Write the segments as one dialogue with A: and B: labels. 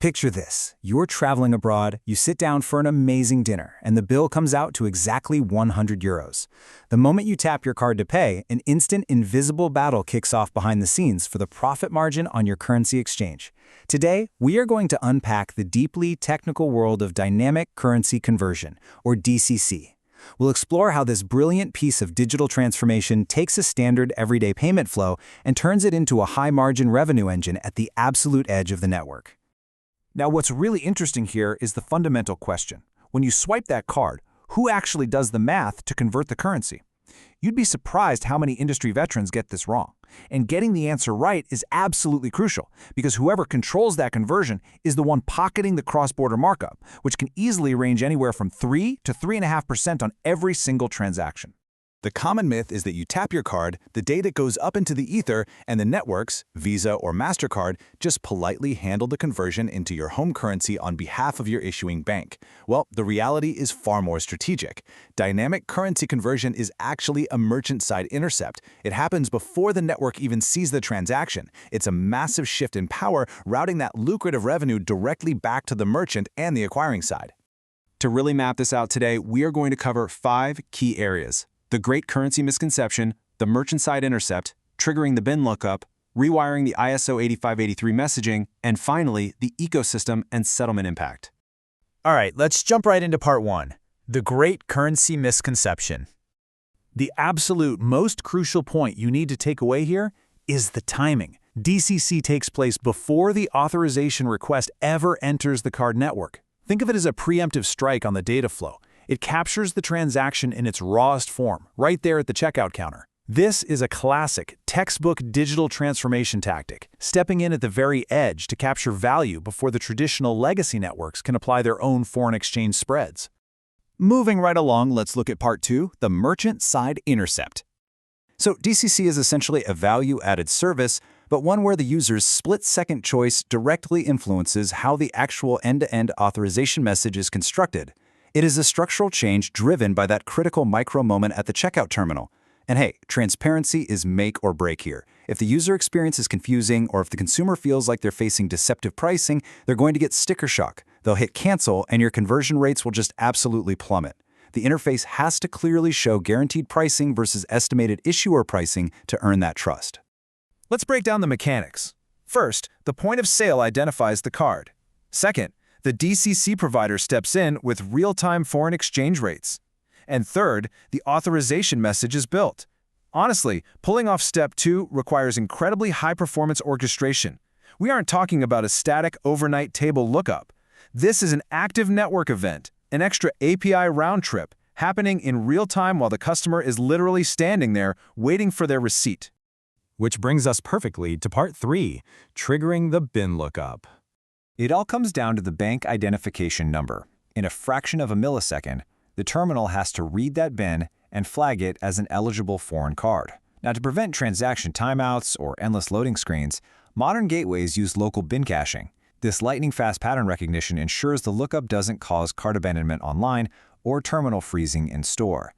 A: Picture this. You're traveling abroad, you sit down for an amazing dinner, and the bill comes out to exactly 100 euros. The moment you tap your card to pay, an instant invisible battle kicks off behind the scenes for the profit margin on your currency exchange. Today, we are going to unpack the deeply technical world of dynamic currency conversion, or DCC. We'll explore how this brilliant piece of digital transformation takes a standard everyday payment flow and turns it into a high-margin revenue engine at the absolute edge of the network.
B: Now, what's really interesting here is the fundamental question. When you swipe that card, who actually does the math to convert the currency? You'd be surprised how many industry veterans get this wrong. And getting the answer right is absolutely crucial, because whoever controls that conversion is the one pocketing the cross-border markup, which can easily range anywhere from 3 to 3.5% on every single transaction.
C: The common myth is that you tap your card, the data goes up into the ether, and the networks, Visa or MasterCard, just politely handle the conversion into your home currency on behalf of your issuing bank. Well, the reality is far more strategic. Dynamic currency conversion is actually a merchant-side intercept. It happens before the network even sees the transaction. It's a massive shift in power, routing that lucrative revenue directly back to the merchant and the acquiring side.
B: To really map this out today, we are going to cover 5 key areas: the great currency misconception, the merchant-side intercept, triggering the bin lookup, rewiring the ISO 8583 messaging, and finally, the ecosystem and settlement impact.
D: All right, let's jump right into part 1, the great currency misconception.
B: The absolute most crucial point you need to take away here is the timing. DCC takes place before the authorization request ever enters the card network. Think of it as a preemptive strike on the data flow. It captures the transaction in its rawest form, right there at the checkout counter. This is a classic, textbook digital transformation tactic, stepping in at the very edge to capture value before the traditional legacy networks can apply their own foreign exchange spreads.
A: Moving right along, let's look at part 2, the merchant-side intercept. So DCC is essentially a value-added service, but one where the user's split-second choice directly influences how the actual end-to-end authorization message is constructed. It is a structural change driven by that critical micro-moment at the checkout terminal. And hey, transparency is make or break here. If the user experience is confusing or if the consumer feels like they're facing deceptive pricing, they're going to get sticker shock. They'll hit cancel and your conversion rates will just absolutely plummet. The interface has to clearly show guaranteed pricing versus estimated issuer pricing to earn that trust.
B: Let's break down the mechanics. First, the point of sale identifies the card. Second, the DCC provider steps in with real-time foreign exchange rates. And third, the authorization message is built. Honestly, pulling off step 2 requires incredibly high-performance orchestration. We aren't talking about a static overnight table lookup. This is an active network event, an extra API round trip, happening in real time while the customer is literally standing there waiting for their receipt.
C: Which brings us perfectly to part 3, triggering the bin lookup.
A: It all comes down to the bank identification number. In a fraction of a millisecond, the terminal has to read that bin and flag it as an eligible foreign card. Now, to prevent transaction timeouts or endless loading screens, modern gateways use local bin caching. This lightning-fast pattern recognition ensures the lookup doesn't cause cart abandonment online or terminal freezing in store.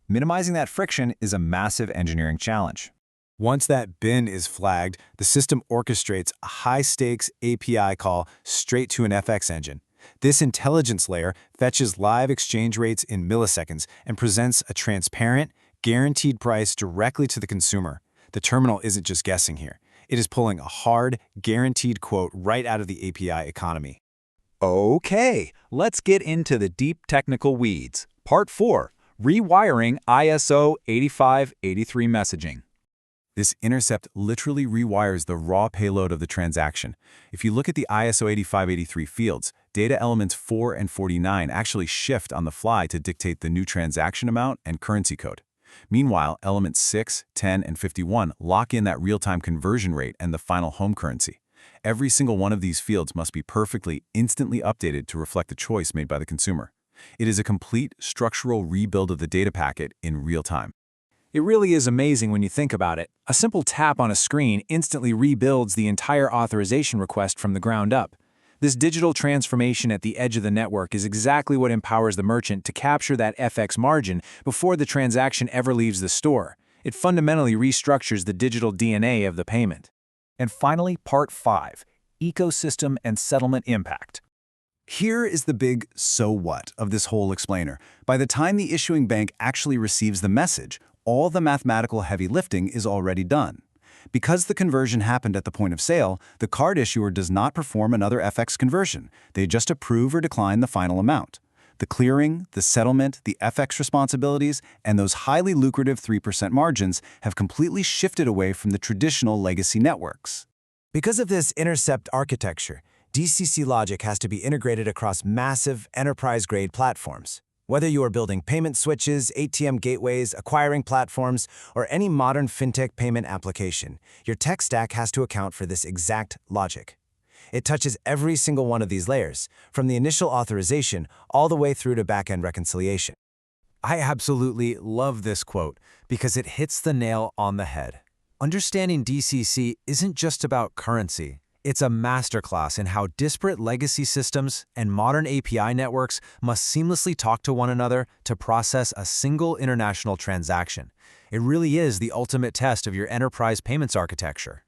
A: Minimizing that friction is a massive engineering challenge.
C: Once that bin is flagged, the system orchestrates a high-stakes API call straight to an FX engine. This intelligence layer fetches live exchange rates in milliseconds and presents a transparent, guaranteed price directly to the consumer. The terminal isn't just guessing here. It is pulling a hard, guaranteed quote right out of the API economy.
D: Okay, let's get into the deep technical weeds. Part 4, rewiring ISO 8583 messaging.
C: This intercept literally rewires the raw payload of the transaction. If you look at the ISO 8583 fields, data elements 4 and 49 actually shift on the fly to dictate the new transaction amount and currency code. Meanwhile, elements 6, 10, and 51 lock in that real-time conversion rate and the final home currency. Every single one of these fields must be perfectly, instantly updated to reflect the choice made by the consumer. It is a complete structural rebuild of the data packet in real time.
B: It really is amazing when you think about it. A simple tap on a screen instantly rebuilds the entire authorization request from the ground up. This digital transformation at the edge of the network is exactly what empowers the merchant to capture that FX margin before the transaction ever leaves the store. It fundamentally restructures the digital DNA of the payment.
D: And finally, part 5, ecosystem and settlement impact.
A: Here is the big so what of this whole explainer. By the time the issuing bank actually receives the message, all the mathematical heavy lifting is already done. Because the conversion happened at the point of sale, the card issuer does not perform another FX conversion. They just approve or decline the final amount. The clearing, the settlement, the FX responsibilities, and those highly lucrative 3% margins have completely shifted away from the traditional legacy networks.
B: Because of this intercept architecture, DCC logic has to be integrated across massive, enterprise-grade platforms. Whether you are building payment switches, ATM gateways, acquiring platforms, or any modern fintech payment application, your tech stack has to account for this exact logic. It touches every single one of these layers, from the initial authorization all the way through to back-end reconciliation. I absolutely love this quote because it hits the nail on the head. Understanding DCC isn't just about currency. It's a masterclass in how disparate legacy systems and modern API networks must seamlessly talk to one another to process a single international transaction. It really is the ultimate test of your enterprise payments architecture.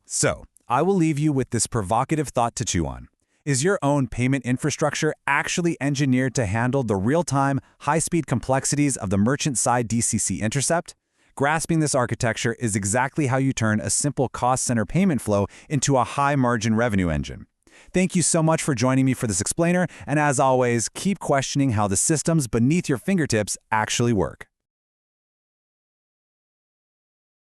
A: So, I will leave you with this provocative thought to chew on. Is your own payment infrastructure actually engineered to handle the real-time, high-speed complexities of the merchant-side DCC intercept? Grasping this architecture is exactly how you turn a simple cost center payment flow into a high-margin revenue engine. Thank you so much for joining me for this explainer, and as always, keep questioning how the systems beneath your fingertips actually work.